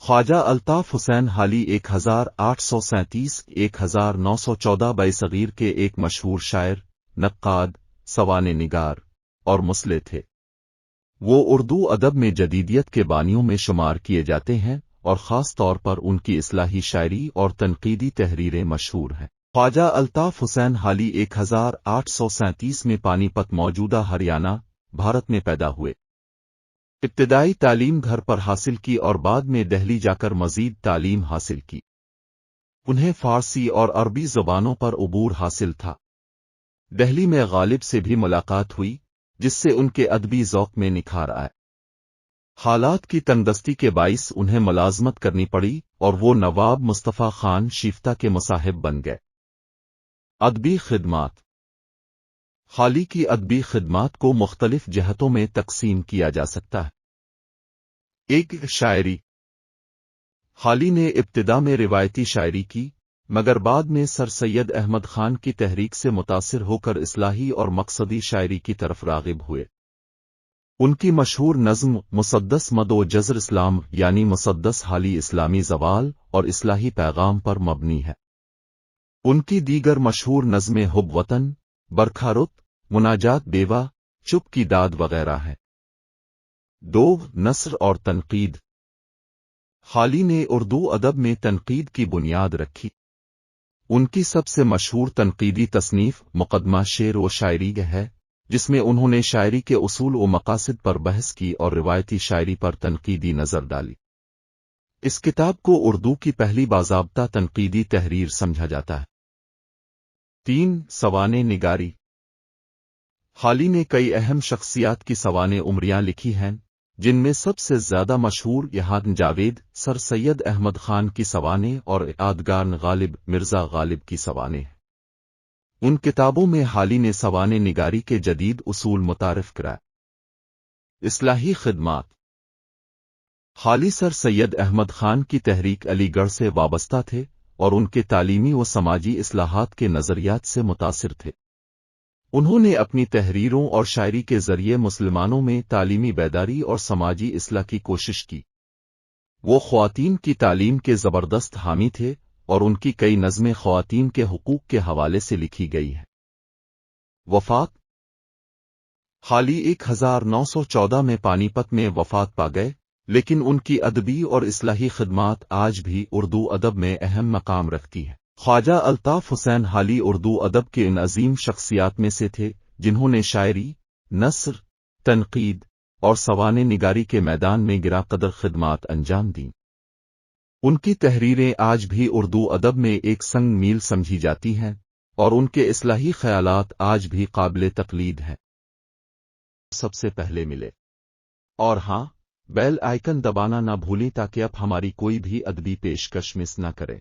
ख्वाजा अल्ताफ हुसैन हाली 1837-1914 बरसगीर के एक मशहूर शायर, नक्काद, सवाने निगार और मुसले थे। वो उर्दू अदब में जदीदियत के बानियों में शुमार किए जाते हैं और ख़ास तौर पर उनकी इस्लाही शायरी और तनकीदी तहरीरें मशहूर हैं। ख्वाजा अल्ताफ हुसैन हाली 1837 में पानीपत मौजूदा हरियाणा, भारत में पैदा हुए। इब्तिदाई तालीम घर पर हासिल की और बाद में दिल्ली जाकर मजीद तालीम हासिल की। उन्हें फारसी और अरबी ज़बानों पर उबूर हासिल था। दिल्ली में गालिब से भी मुलाकात हुई, जिससे उनके अदबी ज़ौक़ में निखार आए। हालात की तंगदस्ती के बाइस उन्हें मुलाजमत करनी पड़ी और वो नवाब मुस्तफ़ा खान शिफ्ता के मुसाहिब बन गए। अदबी खिदमात। हाली की अदबी खिदमात को मुख्तलिफ जहतों में तकसीम किया जा सकता है। एक, शायरी। हाली ने इब्तिदा में रिवायती शायरी की, मगर बाद में सर सैयद अहमद खान की तहरीक से मुतासिर होकर इस्लाही और मकसदी शायरी की तरफ रागिब हुए। उनकी मशहूर नज़्म मुसद्दस मदो जज़र इस्लाम यानी मुसद्दस हाली इस्लामी ज़वाल और इस्लाही पैगाम पर मबनी है। उनकी दीगर मशहूर नज़्में हुब वतन, बरखारुत, मुनाजात बेवा, चुप की दाद वगैरह हैं। 2, नस्र और तनकीद। हाली ने उर्दू अदब में तनकीद की बुनियाद रखी। उनकी सबसे मशहूर तनकीदी तसनीफ मुक़दमा शेर व शायरी है, जिसमें उन्होंने शायरी के उसूल व मकासिद पर बहस की और रिवायती शायरी पर तनकीदी नज़र डाली। इस किताब को उर्दू की पहली बाज़ाब्ता तनकीदी तहरीर समझा जाता है। 3, सवाने निगारी। हाली ने कई अहम शख्सियात की सवाने उमरियां लिखी हैं, जिनमें सबसे ज्यादा मशहूर यहान जावेद, सर सैयद अहमद खान की सवाने और यादगार गालिब मिर्जा गालिब की सवाने हैं। उन किताबों में हाली ने सवाने निगारी के जदीद उसूल मुतारिफ कराए। इस्लाही खिदमात। हाली सर सैयद अहमद खान की तहरीक अलीगढ़ से वाबस्ता थे और उनके तालीमी व समाजी इस्लाहात के नज़रियात से मुतासिर थे। उन्होंने अपनी तहरीरों और शायरी के जरिए मुसलमानों में तालीमी बेदारी और समाजी इस्लाह की कोशिश की। वो ख्वातीन की तालीम के ज़बरदस्त हामी थे और उनकी कई नज़में ख्वातीन के हुकूक के हवाले से लिखी गई हैं। वफ़ात। हाली 1914 में पानीपत में वफ़ात पा गए, लेकिन उनकी अदबी और इस्लाही खिदमात आज भी उर्दू अदब में अहम मकाम रखती हैं। ख्वाजा अल्ताफ हुसैन हाली उर्दू अदब के इन अजीम शख्सियात में से थे, जिन्होंने शायरी, नस्र, तनकीद और सवाने निगारी के मैदान में गिराकदर खिदमात अंजाम दीं। उनकी तहरीरें आज भी उर्दू अदब में एक संग मील समझी जाती हैं और उनके इस्लाही ख्यालात आज भी काबिल तकलीद हैं। सबसे पहले मिले। और हाँ, बेल आइकन दबाना ना भूलें ताकि आप हमारी कोई भी अदबी पेशकश मिस ना करें।